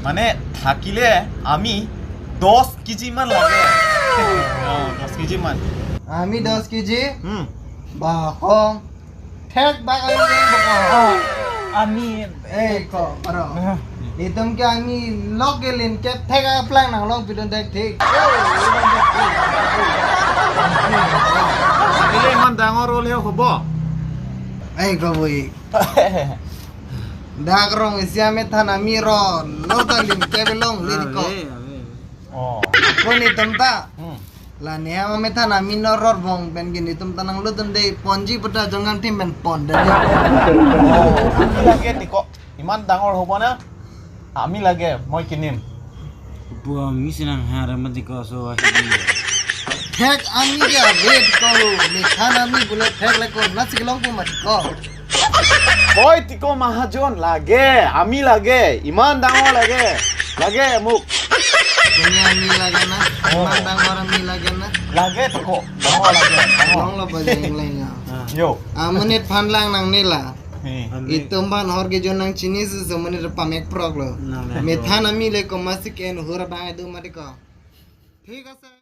মানে থাকিলে আমি 10 কেজি মান লাগে 10 কেজি মান আমি 10 কেজি হুম বা হং ঠেক বাগাই বকো আমি এই ko paro itum ke ami log gelin ke thega plan nang log bidon dek thik থাকিলে ইমান ডাঙৰ হ'লে হ'ব ei ko boi dak rong isia me than ami ro no ta lim ke belong lin ko ko ni tum ta la ne ama me than ami no ror bong ben gini tum tanang lu tum dei ponji pata jongan tim ben pon de লাগে টিক ইমান ডাঙৰ হ'ব না আমি লাগে মই কিনিম buah misinang haramati ko so thek ami ya wait ko me than ami bule thek le ko na siklong pu mat ko কই টিক মাহাজন লাগে আমি লাগে ইমান ডাঙৰ লাগে লাগে মোক Punya ami lagi na, mandang orang mi lagi na. লাগে টিক ডাঙৰ লাগে Long lo bajeng lain ya. yo Menit panlang nang nila. নি Itu ban orge jonang Chinese semenit pamek prog lo. Methan ami le ko masik en hura bang edu mati ko. ठीक है sir